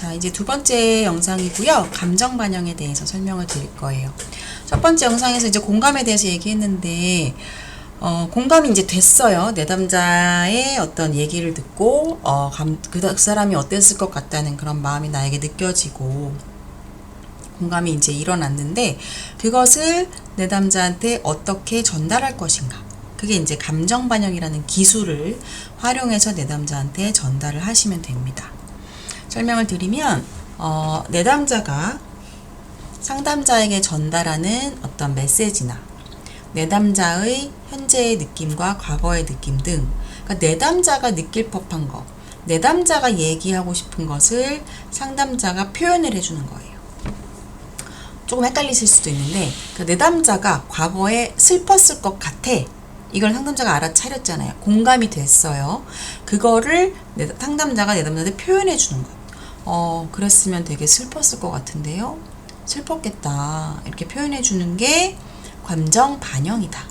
자, 이제 두 번째 영상이고요. 감정 반영에 대해서 설명을 드릴 거예요. 첫 번째 영상에서 이제 공감에 대해서 얘기했는데, 공감이 이제 됐어요. 내담자의 어떤 얘기를 듣고, 그 사람이 어땠을 것 같다는 그런 마음이 나에게 느껴지고, 공감이 이제 일어났는데, 그것을 내담자한테 어떻게 전달할 것인가. 그게 이제 감정 반영이라는 기술을 활용해서 내담자한테 전달을 하시면 됩니다. 설명을 드리면, 내담자가 상담자에게 전달하는 어떤 메시지나 내담자의 현재의 느낌과 과거의 느낌 등, 그러니까 내담자가 느낄 법한 것, 내담자가 얘기하고 싶은 것을 상담자가 표현을 해주는 거예요. 조금 헷갈리실 수도 있는데, 그러니까 내담자가 과거에 슬펐을 것 같아. 이걸 상담자가 알아차렸잖아요. 공감이 됐어요. 그거를 상담자가 내담자한테 표현해 주는 것. 그랬으면 되게 슬펐을 것 같은데요. 슬펐겠다. 이렇게 표현해 주는 게 감정 반영이다.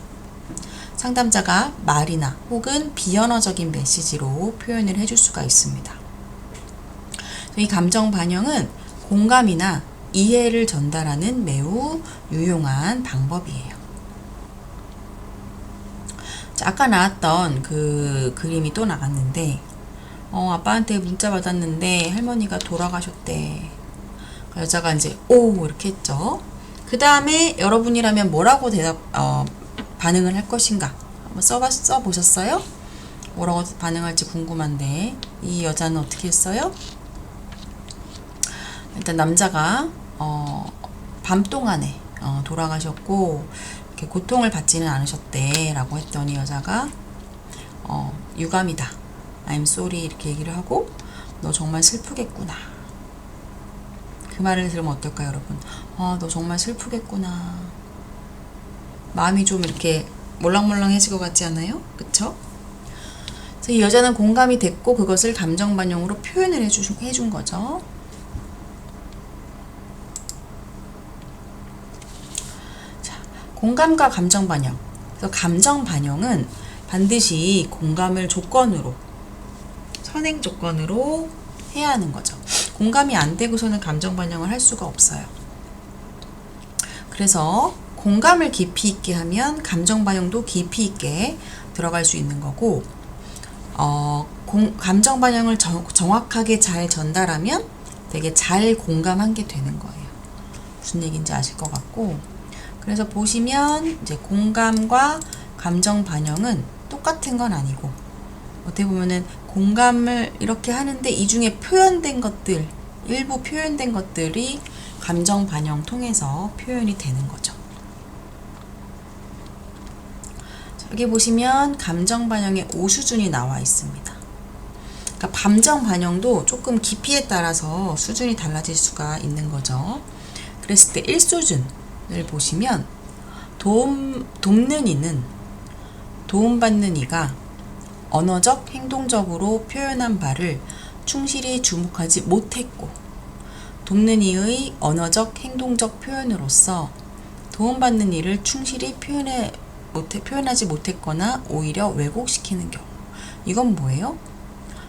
상담자가 말이나 혹은 비언어적인 메시지로 표현을 해줄 수가 있습니다. 이 감정 반영은 공감이나 이해를 전달하는 매우 유용한 방법이에요. 자, 아까 나왔던 그 그림이 또 나갔는데, 아빠한테 문자 받았는데 할머니가 돌아가셨대. 그 여자가 이제 오 이렇게 했죠. 그 다음에 여러분이라면 뭐라고 반응을 할 것인가? 한번 써보셨어요? 뭐라고 반응할지 궁금한데, 이 여자는 어떻게 했어요? 일단 남자가 밤 동안에 돌아가셨고 이렇게 고통을 받지는 않으셨대 라고 했더니 여자가 유감이다, I'm sorry 이렇게 얘기를 하고, 너 정말 슬프겠구나. 그 말을 들으면 어떨까요, 여러분? 너 정말 슬프겠구나. 마음이 좀 이렇게 몰랑몰랑해질 것 같지 않아요? 그쵸? 그래서 이 여자는 공감이 됐고 그것을 감정 반영으로 표현을 해준 거죠. 자, 공감과 감정 반영. 그래서 감정 반영은 반드시 공감을 조건으로, 선행 조건으로 해야 하는 거죠. 공감이 안 되고서는 감정 반영을 할 수가 없어요. 그래서 공감을 깊이 있게 하면 감정 반영도 깊이 있게 들어갈 수 있는 거고, 감정 반영을 정확하게 잘 전달하면 되게 잘 공감한 게 되는 거예요. 무슨 얘기인지 아실 것 같고, 그래서 보시면 이제 공감과 감정 반영은 똑같은 건 아니고, 어떻게 보면은 공감을 이렇게 하는데 이 중에 표현된 것들, 일부 표현된 것들이 감정 반영 통해서 표현이 되는 거죠. 여기 보시면 감정 반영의 5수준이 나와 있습니다. 그러니까 감정 반영도 조금 깊이에 따라서 수준이 달라질 수가 있는 거죠. 그랬을 때 1수준을 보시면 돕는 이는 도움받는 이가 언어적, 행동적으로 표현한 바를 충실히 주목하지 못했고, 돕는 이의 언어적, 행동적 표현으로서 도움받는 이를 충실히 표현하지 못했거나 오히려 왜곡시키는 경우. 이건 뭐예요?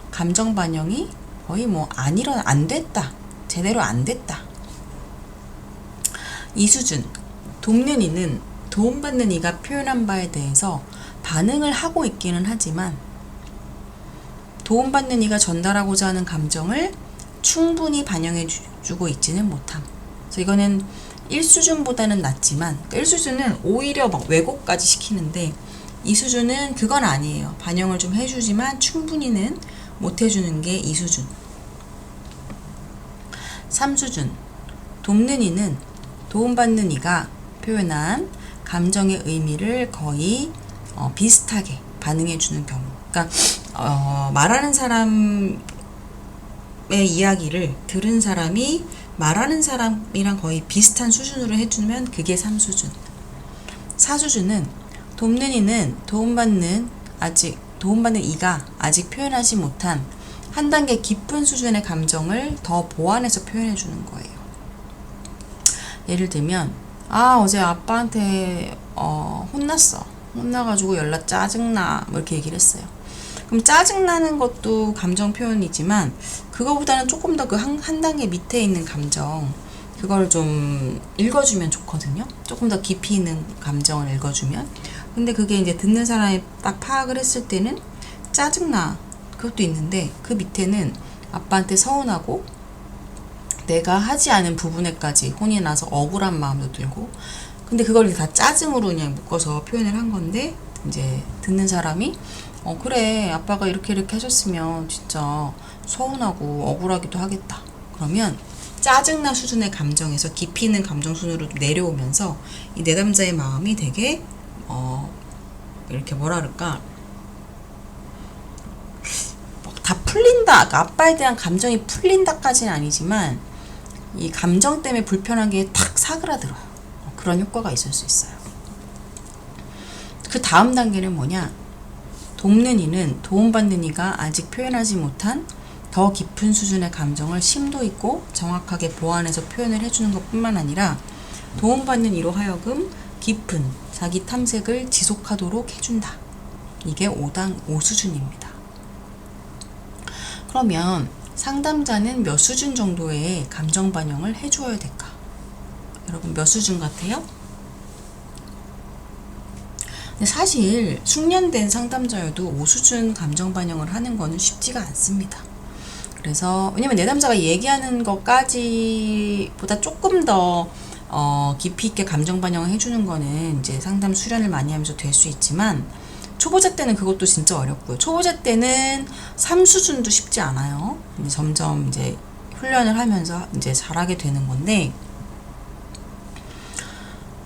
감정 반영이 거의 안 됐다. 제대로 안 됐다. 2수준. 돕는 이는 도움받는 이가 표현한 바에 대해서 반응을 하고 있기는 하지만 도움받는 이가 전달하고자 하는 감정을 충분히 반영해 주고 있지는 못함. 그래서 이거는 1수준보다는 낫지만, 1수준은 오히려 왜곡까지 시키는데 2수준은 그건 아니에요. 반영을 좀 해주지만 충분히는 못 해주는 게 2수준. 3수준. 돕는 이는 도움받는 이가 표현한 감정의 의미를 거의 비슷하게 반응해주는 경우. 그러니까 말하는 사람의 이야기를 들은 사람이 말하는 사람이랑 거의 비슷한 수준으로 해주면 그게 3수준. 4수준은 돕는 이는 도움받는 이가 아직 표현하지 못한 한 단계 깊은 수준의 감정을 더 보완해서 표현해주는 거예요. 예를 들면, 어제 아빠한테 혼났어. 혼나가지고 연락 짜증나. 뭐 이렇게 얘기를 했어요. 그럼 짜증나는 것도 감정 표현이지만 그거보다는 조금 더 그 한 단계 밑에 있는 감정, 그걸 좀 읽어주면 좋거든요. 조금 더 깊이 있는 감정을 읽어주면. 근데 그게 이제 듣는 사람이 딱 파악을 했을 때는 짜증나, 그것도 있는데 그 밑에는 아빠한테 서운하고 내가 하지 않은 부분에까지 혼이 나서 억울한 마음도 들고, 근데 그걸 다 짜증으로 그냥 묶어서 표현을 한 건데, 이제 듣는 사람이 그래, 아빠가 이렇게 이렇게 하셨으면 진짜 서운하고 억울하기도 하겠다. 그러면 짜증나 수준의 감정에서 깊이 있는 감정 순으로 내려오면서 이 내담자의 마음이 되게 이렇게 뭐라 그럴까, 다 풀린다, 그러니까 아빠에 대한 감정이 풀린다까지는 아니지만 이 감정 때문에 불편한 게 탁 사그라들어요. 그런 효과가 있을 수 있어요. 그 다음 단계는 뭐냐, 돕는 이는 도움받는 이가 아직 표현하지 못한 더 깊은 수준의 감정을 심도 있고 정확하게 보완해서 표현을 해주는 것 뿐만 아니라 도움받는 이로 하여금 깊은 자기 탐색을 지속하도록 해준다. 이게 5 수준입니다. 그러면 상담자는 몇 수준 정도의 감정 반영을 해줘야 될까? 여러분 몇 수준 같아요? 근데 사실 숙련된 상담자여도 5수준 감정 반영을 하는 거는 쉽지가 않습니다. 그래서 왜냐면 내담자가 얘기하는 것까지보다 조금 더 깊이 있게 감정 반영을 해주는 거는 이제 상담 수련을 많이 하면서 될 수 있지만, 초보자 때는 그것도 진짜 어렵고요. 초보자 때는 3수준도 쉽지 않아요. 근데 점점 이제 훈련을 하면서 이제 잘하게 되는 건데,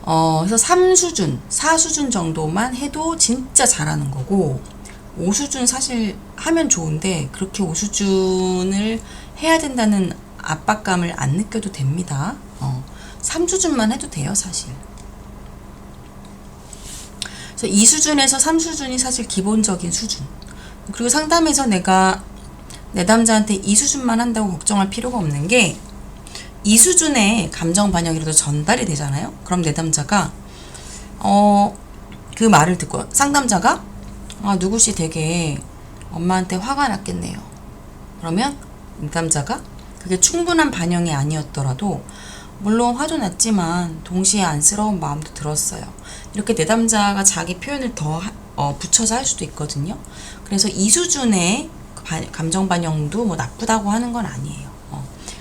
그래서 3수준, 4수준 정도만 해도 진짜 잘하는 거고, 5수준 사실 하면 좋은데 그렇게 5수준을 해야 된다는 압박감을 안 느껴도 됩니다. 3수준만 해도 돼요, 사실. 그래서 2수준에서 3수준이 사실 기본적인 수준. 그리고 상담에서 내가 내담자한테 2수준만 한다고 걱정할 필요가 없는 게, 2수준의 감정 반영이라도 전달이 되잖아요. 그럼 내담자가 그 말을 듣고 상담자가 누구씨 되게 엄마한테 화가 났겠네요. 그러면 내담자가 그게 충분한 반영이 아니었더라도 물론 화도 났지만 동시에 안쓰러운 마음도 들었어요. 이렇게 내담자가 자기 표현을 더 붙여서 할 수도 있거든요. 그래서 2수준의 감정 반영도 뭐 나쁘다고 하는 건 아니에요.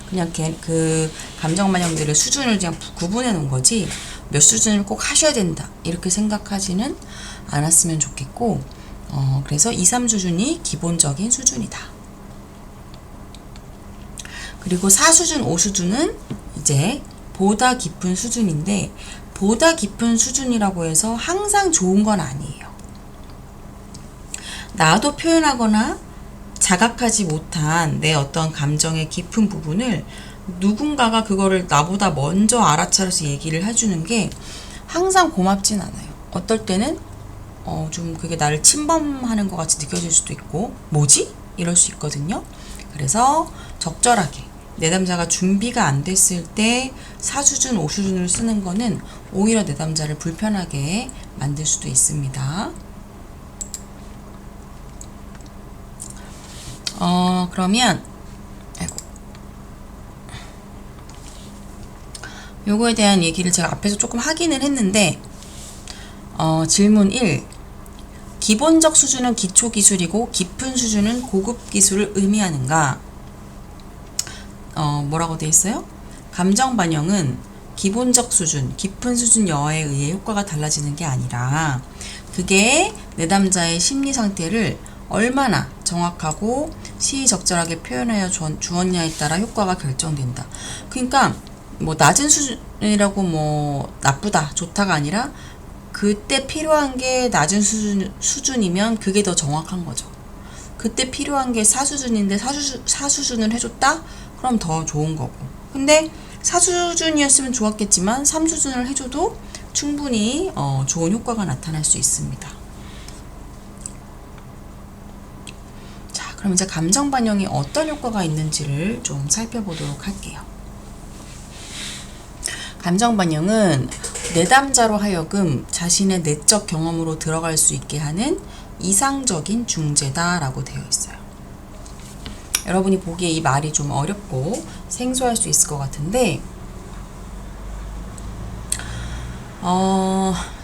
그냥 그 감정 반영들의 수준을 그냥 구분해 놓은 거지 몇 수준을 꼭 하셔야 된다 이렇게 생각하지는 않았으면 좋겠고, 그래서 2, 3수준이 기본적인 수준이다. 그리고 4수준, 5수준은 이제 보다 깊은 수준인데, 보다 깊은 수준이라고 해서 항상 좋은 건 아니에요. 나도 표현하거나 자각하지 못한 내 어떤 감정의 깊은 부분을 누군가가 그거를 나보다 먼저 알아차려서 얘기를 해주는 게 항상 고맙진 않아요. 어떨 때는 좀 그게 나를 침범하는 것 같이 느껴질 수도 있고, 뭐지? 이럴 수 있거든요. 그래서 적절하게 내담자가 준비가 안 됐을 때 4수준, 5수준을 쓰는 거는 오히려 내담자를 불편하게 만들 수도 있습니다. 그러면 요거에 대한 얘기를 제가 앞에서 조금 하기는 했는데, 질문 1. 기본적 수준은 기초 기술이고 깊은 수준은 고급 기술을 의미하는가? 뭐라고 돼 있어요? 감정 반영은 기본적 수준, 깊은 수준 여하에 의해 효과가 달라지는 게 아니라 그게 내담자의 심리 상태를 얼마나 정확하고 시의적절하게 표현하여 주었냐에 따라 효과가 결정된다. 그러니까 뭐 낮은 수준이라고 뭐 나쁘다, 좋다가 아니라 그때 필요한 게 낮은 수준이면 그게 더 정확한 거죠. 그때 필요한 게 4수준인데 4수준을 해줬다? 그럼 더 좋은 거고. 근데 4수준이었으면 좋았겠지만 3수준을 해줘도 충분히 좋은 효과가 나타날 수 있습니다. 자, 그럼 이제 감정 반영이 어떤 효과가 있는지를 좀 살펴보도록 할게요. 감정 반영은 내담자로 하여금 자신의 내적 경험으로 들어갈 수 있게 하는 이상적인 중재다라고 되어 있어요. 여러분이 보기에 이 말이 좀 어렵고 생소할 수 있을 것 같은데,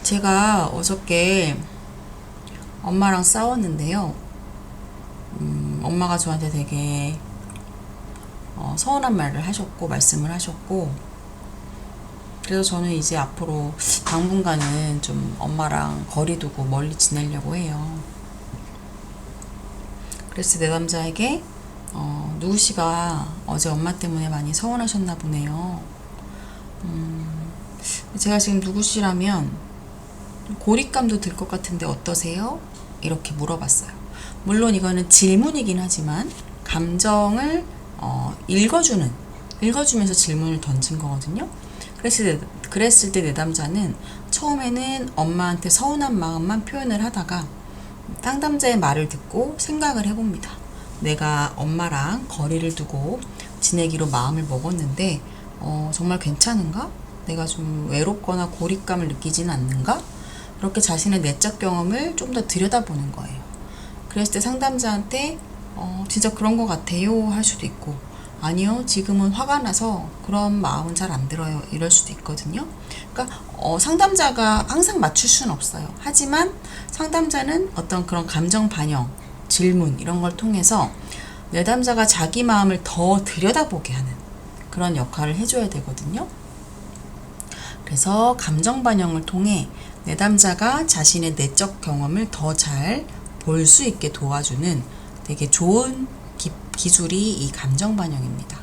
제가 어저께 엄마랑 싸웠는데요. 엄마가 저한테 되게 서운한 말을 하셨고, 말씀을 하셨고, 그래서 저는 이제 앞으로 당분간은 좀 엄마랑 거리 두고 멀리 지내려고 해요. 그래서 내 남자에게 누구씨가 어제 엄마 때문에 많이 서운하셨나 보네요. 제가 지금 누구씨라면 고립감도 들 것 같은데 어떠세요? 이렇게 물어봤어요. 물론 이거는 질문이긴 하지만 감정을 읽어주면서 질문을 던진 거거든요. 그랬을 때 내 남자는 처음에는 엄마한테 서운한 마음만 표현을 하다가 상담자의 말을 듣고 생각을 해봅니다. 내가 엄마랑 거리를 두고 지내기로 마음을 먹었는데 정말 괜찮은가? 내가 좀 외롭거나 고립감을 느끼지는 않는가? 이렇게 자신의 내적 경험을 좀 더 들여다보는 거예요. 그랬을 때 상담자한테 진짜 그런 것 같아요 할 수도 있고, 아니요 지금은 화가 나서 그런 마음은 잘 안 들어요 이럴 수도 있거든요. 그러니까 상담자가 항상 맞출 수는 없어요. 하지만 상담자는 어떤 그런 감정 반영, 질문 이런 걸 통해서 내담자가 자기 마음을 더 들여다보게 하는 그런 역할을 해줘야 되거든요. 그래서 감정 반영을 통해 내담자가 자신의 내적 경험을 더 잘 볼 수 있게 도와주는 되게 좋은 기술이 이 감정 반영입니다.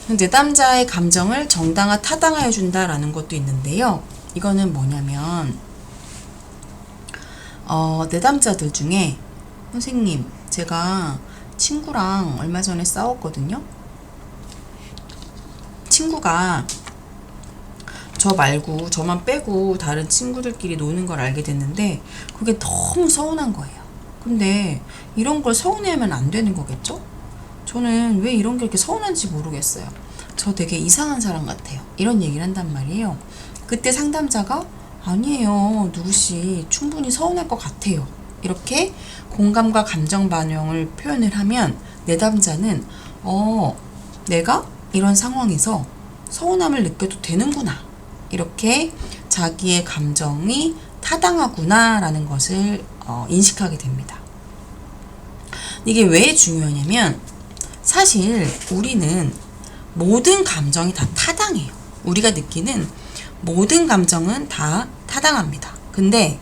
내담자의 감정을 정당화 타당하여 준다라는 것도 있는데요. 이거는 뭐냐면 내담자들 중에 선생님 제가 친구랑 얼마 전에 싸웠거든요. 친구가 저 말고 저만 빼고 다른 친구들끼리 노는 걸 알게 됐는데 그게 너무 서운한 거예요. 근데 이런 걸 서운해하면 안 되는 거겠죠? 저는 왜 이런 게 이렇게 서운한지 모르겠어요. 저 되게 이상한 사람 같아요. 이런 얘기를 한단 말이에요. 그때 상담자가 아니에요. 누구씨 충분히 서운할 것 같아요. 이렇게 공감과 감정 반영을 표현을 하면 내담자는 내가 이런 상황에서 서운함을 느껴도 되는구나. 이렇게 자기의 감정이 타당하구나 라는 것을 인식하게 됩니다. 이게 왜 중요하냐면 사실 우리는 모든 감정이 다 타당해요. 우리가 느끼는 모든 감정은 다 타당합니다. 근데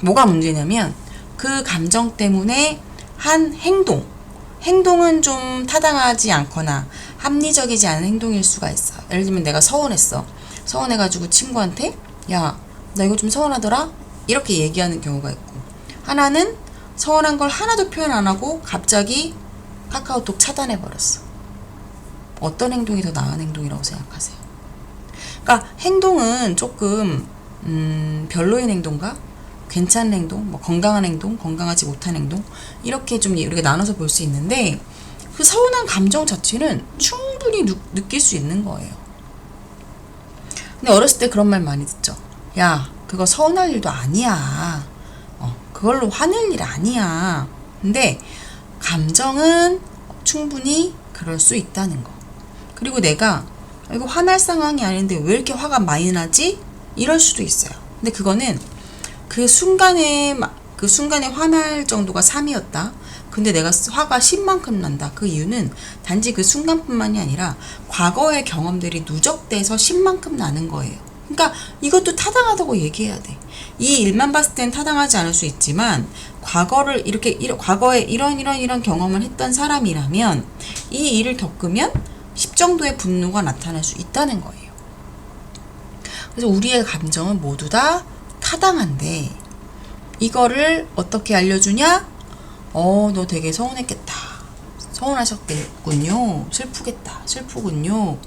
뭐가 문제냐면 그 감정 때문에 한 행동은 좀 타당하지 않거나 합리적이지 않은 행동일 수가 있어요. 예를 들면 내가 서운해가지고 친구한테 야, 나 이거 좀 서운하더라? 이렇게 얘기하는 경우가 있고, 하나는 서운한 걸 하나도 표현 안 하고 갑자기 카카오톡 차단해버렸어. 어떤 행동이 더 나은 행동이라고 생각하세요? 그러니까 행동은 조금 별로인 행동과 괜찮은 행동, 뭐 건강한 행동, 건강하지 못한 행동 이렇게 좀 우리가 나눠서 볼 수 있는데 그 서운한 감정 자체는 충분히 느낄 수 있는 거예요. 근데 어렸을 때 그런 말 많이 듣죠. 야, 그거 서운할 일도 아니야. 그걸로 화낼 일 아니야. 근데 감정은 충분히 그럴 수 있다는 거. 그리고 내가 이거 화날 상황이 아닌데 왜 이렇게 화가 많이 나지? 이럴 수도 있어요. 근데 그거는 그 순간에 화날 정도가 3이었다. 근데 내가 화가 10만큼 난다. 그 이유는 단지 그 순간뿐만이 아니라 과거의 경험들이 누적돼서 10만큼 나는 거예요. 그러니까 이것도 타당하다고 얘기해야 돼. 이 일만 봤을 땐 타당하지 않을 수 있지만 과거에 이런 경험을 했던 사람이라면 이 일을 겪으면 10 정도의 분노가 나타날 수 있다는 거예요. 그래서 우리의 감정은 모두 다 타당한데 이거를 어떻게 알려주냐? 너 되게 서운했겠다. 서운하셨겠군요. 슬프군요.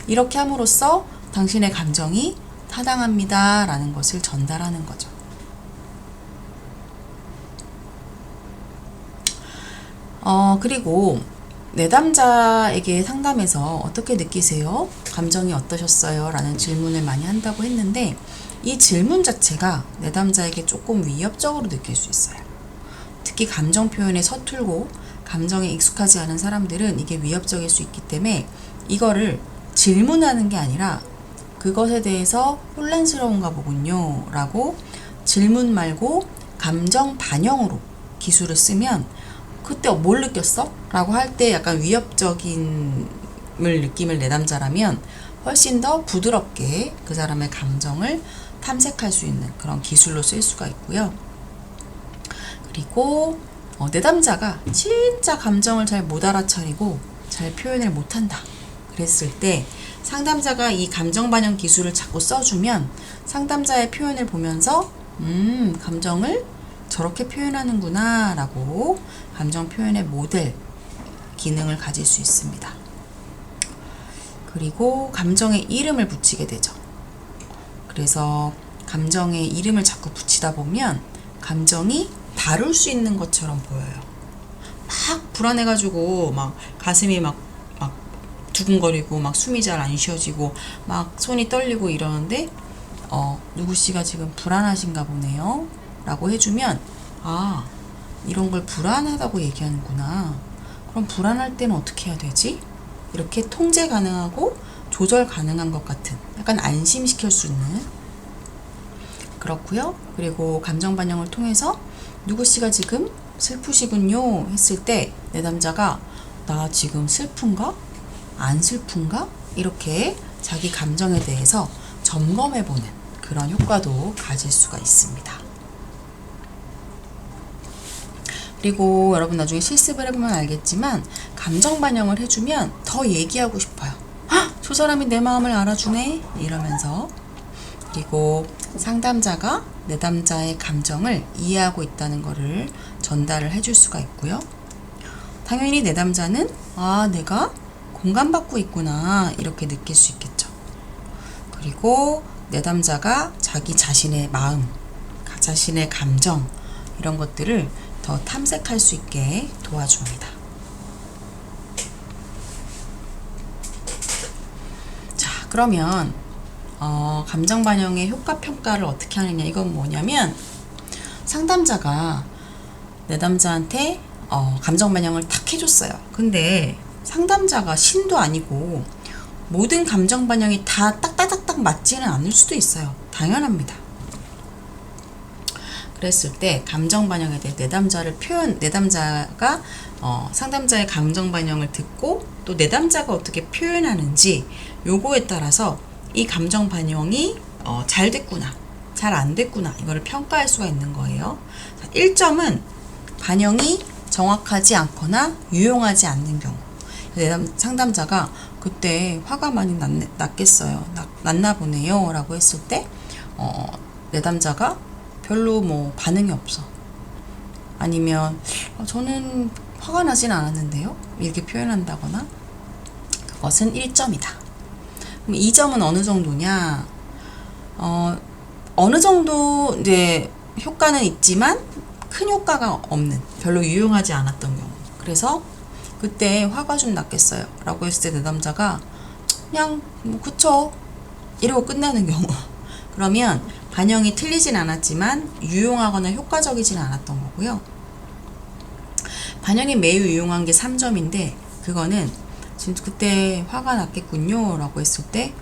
이렇게 함으로써 당신의 감정이 타당합니다. 라는 것을 전달하는 거죠. 그리고 내담자에게 상담에서 어떻게 느끼세요? 감정이 어떠셨어요? 라는 질문을 많이 한다고 했는데 이 질문 자체가 내담자에게 조금 위협적으로 느낄 수 있어요. 특히 감정 표현에 서툴고 감정에 익숙하지 않은 사람들은 이게 위협적일 수 있기 때문에 이거를 질문하는 게 아니라 그것에 대해서 혼란스러운가 보군요 라고 질문 말고 감정 반영으로 기술을 쓰면 그때 뭘 느꼈어? 라고 할 때 약간 위협적인 느낌을 내담자라면 훨씬 더 부드럽게 그 사람의 감정을 탐색할 수 있는 그런 기술로 쓸 수가 있고요. 그리고 내담자가 진짜 감정을 잘 못 알아차리고 잘 표현을 못한다 그랬을 때 상담자가 이 감정 반영 기술을 자꾸 써주면 상담자의 표현을 보면서 감정을 저렇게 표현하는구나 라고 감정 표현의 모델 기능을 가질 수 있습니다. 그리고 감정에 이름을 붙이게 되죠. 그래서 감정에 이름을 자꾸 붙이다 보면 감정이 다룰 수 있는 것처럼 보여요. 막 불안해가지고 막 가슴이 막 두근거리고 막 숨이 잘 안 쉬어지고 막 손이 떨리고 이러는데 누구씨가 지금 불안하신가 보네요 라고 해주면 아 이런 걸 불안하다고 얘기하는구나. 그럼 불안할 때는 어떻게 해야 되지? 이렇게 통제 가능하고 조절 가능한 것 같은 약간 안심시킬 수 있는 그렇고요. 그리고 감정 반영을 통해서 누구씨가 지금 슬프시군요 했을 때 내담자가 나 지금 슬픈가? 안 슬픈가? 이렇게 자기 감정에 대해서 점검해보는 그런 효과도 가질 수가 있습니다. 그리고 여러분 나중에 실습을 해보면 알겠지만 감정 반영을 해주면 더 얘기하고 싶어요. 헉! 저 사람이 내 마음을 알아주네? 이러면서. 그리고 상담자가 내담자의 감정을 이해하고 있다는 것을 전달을 해줄 수가 있고요. 당연히 내담자는 아 내가 공감받고 있구나 이렇게 느낄 수 있겠죠. 그리고 내담자가 자기 자신의 마음, 자신의 감정 이런 것들을 더 탐색할 수 있게 도와줍니다. 자, 그러면 감정 반영의 효과 평가를 어떻게 하느냐 이건 뭐냐면 상담자가 내담자한테 감정 반영을 탁 해줬어요. 근데 상담자가 신도 아니고 모든 감정 반영이 다 딱딱딱딱 맞지는 않을 수도 있어요. 당연합니다. 그랬을 때 감정 반영에 대해 내담자가 상담자의 감정 반영을 듣고 또 내담자가 어떻게 표현하는지 요거에 따라서 이 감정 반영이 잘 됐구나 잘 안 됐구나 이거를 평가할 수가 있는 거예요. 1점은 반영이 정확하지 않거나 유용하지 않는 경우 상담자가 그때 화가 많이 났나 보네요 라고 했을 때 내담자가 별로 뭐 반응이 없어. 아니면 저는 화가 나진 않았는데요 이렇게 표현한다거나 그것은 1점이다. 그럼 2점은 어느 정도냐? 어느 정도 이제 효과는 있지만 큰 효과가 없는 별로 유용하지 않았던 경우. 그래서 그때 화가 좀 났겠어요 라고 했을 때 내담자가 그냥 뭐 그쵸 이러고 끝나는 경우 그러면 반영이 틀리진 않았지만 유용하거나 효과적이진 않았던 거고요. 반영이 매우 유용한 게 3점인데 그거는 진짜 그때 화가 났겠군요 라고 했을 때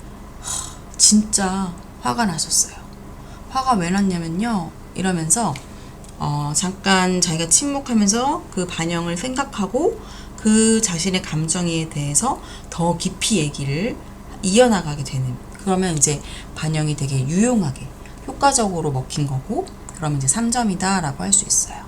진짜 화가 났었어요. 화가 왜 났냐면요 이러면서 잠깐 자기가 침묵하면서 그 반영을 생각하고 그 자신의 감정에 대해서 더 깊이 얘기를 이어나가게 되는 그러면 이제 반영이 되게 유용하게 효과적으로 먹힌 거고 그러면 이제 3점이다 라고 할 수 있어요.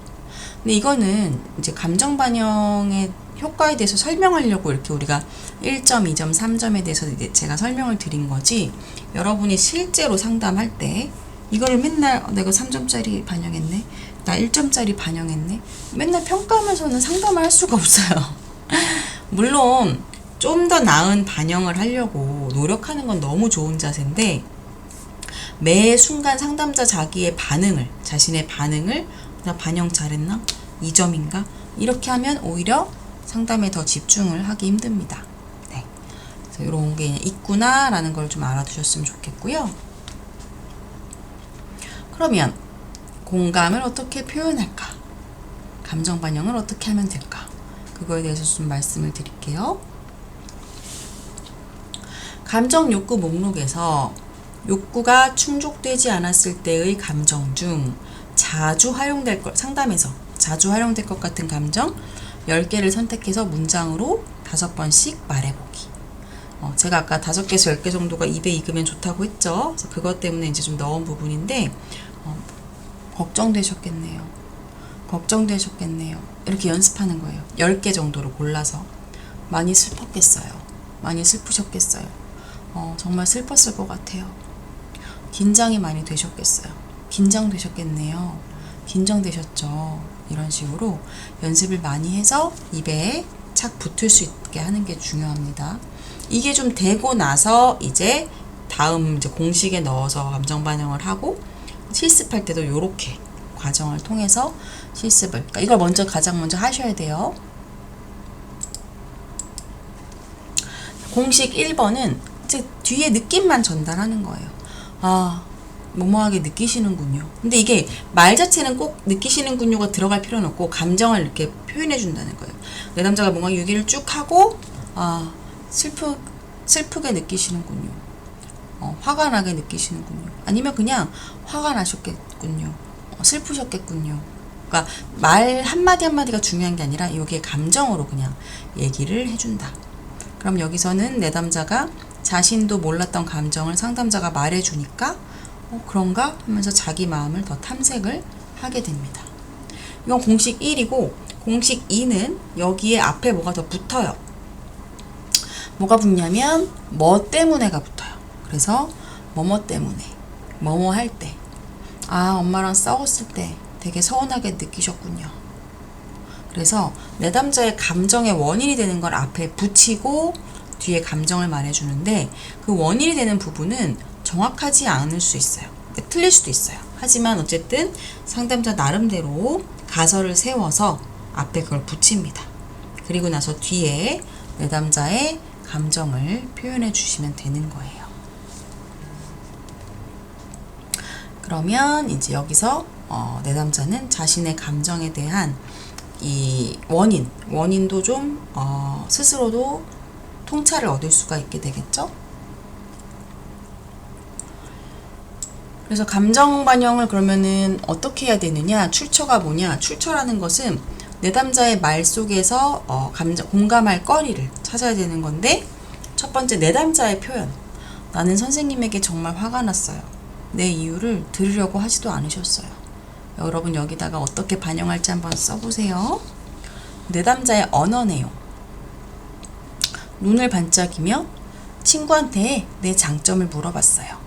근데 이거는 이제 감정 반영의 효과에 대해서 설명하려고 이렇게 우리가 1점, 2점, 3점에 대해서 이제 제가 설명을 드린 거지 여러분이 실제로 상담할 때 이거를 맨날 내가 3점짜리 반영했네 나 1점짜리 반영했네 맨날 평가하면서는 상담을 할 수가 없어요. 물론 좀 더 나은 반영을 하려고 노력하는 건 너무 좋은 자세인데 매 순간 상담자 자신의 반응을 나 반영 잘했나? 2점인가? 이렇게 하면 오히려 상담에 더 집중을 하기 힘듭니다. 네. 그래서 이런 게 있구나 라는 걸 좀 알아두셨으면 좋겠고요. 그러면 공감을 어떻게 표현할까? 감정 반영을 어떻게 하면 될까? 그거에 대해서 좀 말씀을 드릴게요. 감정 욕구 목록에서 욕구가 충족되지 않았을 때의 감정 중 자주 활용될 것, 상담에서 자주 활용될 것 같은 감정 10개를 선택해서 문장으로 5번씩 말해보기. 제가 아까 5개에서 10개 정도가 입에 익으면 좋다고 했죠. 그래서 그것 때문에 이제 좀 넣은 부분인데, 걱정되셨겠네요. 걱정되셨겠네요. 이렇게 연습하는 거예요. 10개 정도로 골라서. 많이 슬펐겠어요. 많이 슬프셨겠어요. 정말 슬펐을 것 같아요. 긴장이 많이 되셨겠어요. 긴장되셨겠네요. 긴장되셨죠. 이런 식으로 연습을 많이 해서 입에 착 붙을 수 있게 하는 게 중요합니다. 이게 좀 되고 나서 이제 다음 이제 공식에 넣어서 감정 반영을 하고 실습할 때도 이렇게 과정을 통해서 실습을, 그러니까 이걸 먼저 가장 먼저 하셔야 돼요. 공식 1번은 이제 뒤에 느낌만 전달하는 거예요. 뭐뭐하게 느끼시는군요. 근데 이게 말 자체는 꼭 느끼시는군요가 들어갈 필요는 없고 감정을 이렇게 표현해 준다는 거예요. 내 남자가 뭔가 얘기를 쭉 하고 슬프게 느끼시는군요. 화가 나게 느끼시는군요. 아니면 그냥 화가 나셨겠군요. 슬프셨겠군요. 그러니까 말 한마디 한마디가 중요한 게 아니라 여기에 감정으로 그냥 얘기를 해준다. 그럼 여기서는 내담자가 자신도 몰랐던 감정을 상담자가 말해주니까 그런가 하면서 자기 마음을 더 탐색을 하게 됩니다. 이건 공식 1이고 공식 2는 여기에 앞에 뭐가 더 붙어요. 뭐가 붙냐면 뭐 때문에가 붙어요. 그래서 뭐뭐 때문에, 뭐뭐 할 때, 엄마랑 싸웠을 때 되게 서운하게 느끼셨군요. 그래서 내담자의 감정의 원인이 되는 걸 앞에 붙이고 뒤에 감정을 말해주는데 그 원인이 되는 부분은 정확하지 않을 수 있어요. 틀릴 수도 있어요. 하지만 어쨌든 상담자 나름대로 가설을 세워서 앞에 그걸 붙입니다. 그리고 나서 뒤에 내담자의 감정을 표현해 주시면 되는 거예요. 그러면 이제 여기서 내담자는 자신의 감정에 대한 이 원인도 좀 스스로도 통찰을 얻을 수가 있게 되겠죠. 그래서 감정 반영을 그러면은 어떻게 해야 되느냐? 출처가 뭐냐? 출처라는 것은 내담자의 말 속에서 공감할 거리를 찾아야 되는 건데, 첫 번째 내담자의 표현. 나는 선생님에게 정말 화가 났어요. 내 이유를 들으려고 하지도 않으셨어요. 여러분 여기다가 어떻게 반영할지 한번 써보세요. 내담자의 언어 내용. 눈을 반짝이며 친구한테 내 장점을 물어봤어요.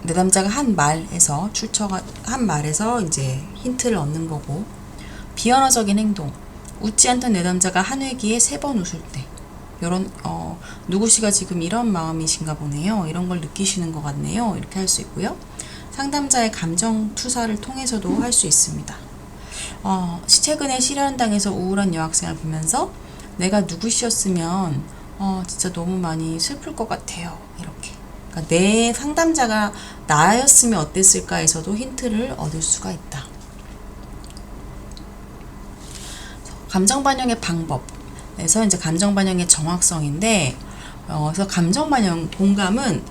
내담자가 한 말에서 출처가 한 말에서 이제 힌트를 얻는 거고, 비언어적인 행동. 웃지 않던 내담자가 한 회기에 3번 웃을 때, 이런 누구씨가 지금 이런 마음이신가 보네요. 이런 걸 느끼시는 것 같네요. 이렇게 할 수 있고요. 상담자의 감정 투사를 통해서도 할 수 있습니다. 최근에 실현당해서 우울한 여학생을 보면서 내가 누구씨였으면 진짜 너무 많이 슬플 것 같아요. 이렇게. 그러니까 내 상담자가 나였으면 어땠을까에서도 힌트를 얻을 수가 있다. 감정 반영의 방법에서 이제 감정 반영의 정확성인데, 그래서 감정 반영 공감은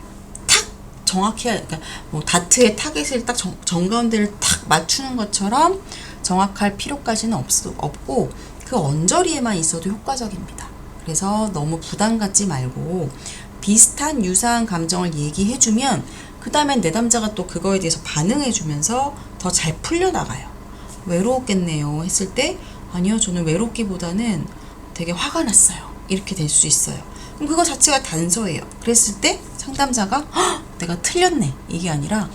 탁 정확히, 그러니까 뭐 다트의 타겟을 딱 정가운데를 탁 맞추는 것처럼 정확할 필요까지는 없고 그 언저리에만 있어도 효과적입니다. 그래서 너무 부담 갖지 말고 비슷한 유사한 감정을 얘기해주면 그 다음엔 내담자가 또 그거에 대해서 반응해주면서 더 잘 풀려나가요. 외로웠겠네요 했을 때 아니요, 저는 외롭기보다는 되게 화가 났어요. 이렇게 될 수 있어요. 그럼 그거 자체가 단서예요. 그랬을 때 상담자가 내가 틀렸네 이게 아니라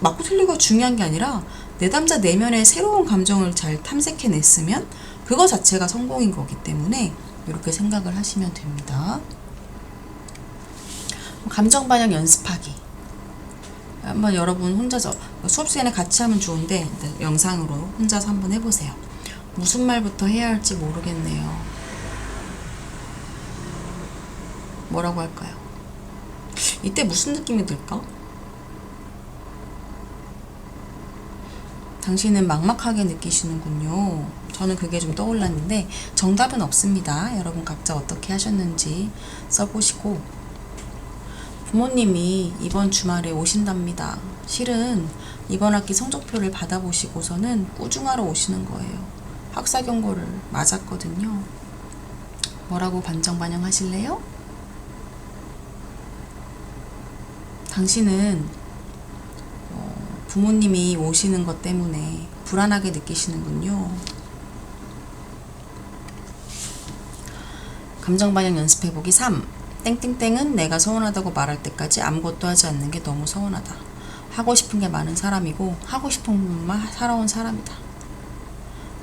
맞고 틀리고 중요한 게 아니라 내담자 내면의 새로운 감정을 잘 탐색해냈으면 그거 자체가 성공인 거기 때문에 이렇게 생각을 하시면 됩니다. 감정 반영 연습하기. 한번 여러분 혼자서 수업 시간에 같이 하면 좋은데 영상으로 혼자서 한번 해보세요. 무슨 말부터 해야 할지 모르겠네요. 뭐라고 할까요? 이때 무슨 느낌이 들까? 당신은 막막하게 느끼시는군요. 저는 그게 좀 떠올랐는데 정답은 없습니다. 여러분 각자 어떻게 하셨는지 써보시고, 부모님이 이번 주말에 오신답니다. 실은 이번 학기 성적표를 받아보시고서는 꾸중하러 오시는 거예요. 학사 경고를 맞았거든요. 뭐라고 반정반영 하실래요? 당신은 부모님이 오시는 것 때문에 불안하게 느끼시는군요. 감정반영 연습해보기 3. 땡땡땡은 내가 서운하다고 말할 때까지 아무것도 하지 않는 게 너무 서운하다. 하고 싶은 게 많은 사람이고 하고 싶은 것만 살아온 사람이다.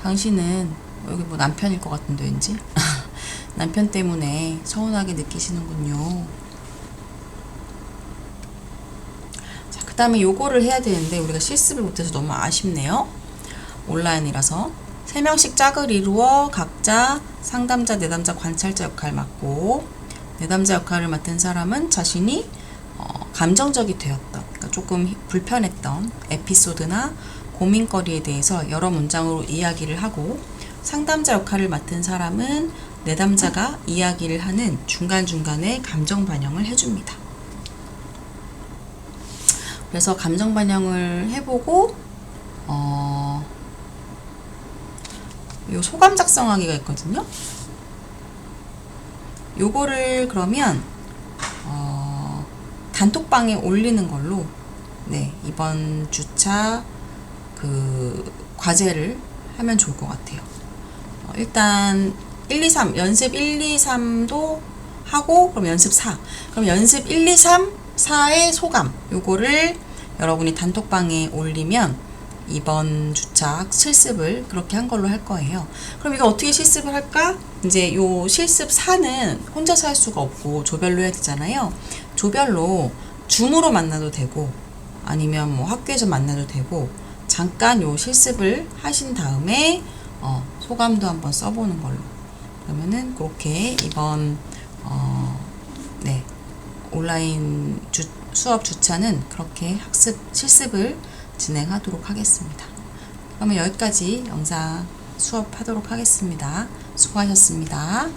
당신은 여기 뭐 남편일 것 같은데 왠지 남편 때문에 서운하게 느끼시는군요. 자, 그 다음에 요거를 해야 되는데 우리가 실습을 못해서 너무 아쉽네요. 온라인이라서 3명씩 짝을 이루어 각자 상담자, 내담자, 관찰자 역할 맡고, 내담자 역할을 맡은 사람은 자신이 감정적이 되었던, 그러니까 조금 불편했던 에피소드나 고민거리에 대해서 여러 문장으로 이야기를 하고, 상담자 역할을 맡은 사람은 내담자가 이야기를 하는 중간중간에 감정 반영을 해줍니다. 그래서 감정 반영을 해보고 요 소감 작성하기가 있거든요. 요거를 그러면 단톡방에 올리는 걸로, 네, 이번 주차 그 과제를 하면 좋을 것 같아요. 일단 1, 2, 3 연습 1, 2, 3도 하고, 그럼 연습 4, 그럼 연습 1, 2, 3, 4의 소감, 요거를 여러분이 단톡방에 올리면 이번 주차 실습을 그렇게 한 걸로 할 거예요. 그럼 이거 어떻게 실습을 할까? 이제 요 실습 4는 혼자서 할 수가 없고 조별로 해야 되잖아요. 조별로 줌으로 만나도 되고 아니면 뭐 학교에서 만나도 되고, 잠깐 요 실습을 하신 다음에 소감도 한번 써보는 걸로. 그러면은 그렇게 이번 네, 온라인 수업 주차는 그렇게 학습 실습을 진행하도록 하겠습니다. 그러면 여기까지 영상 수업하도록 하겠습니다. 수고하셨습니다.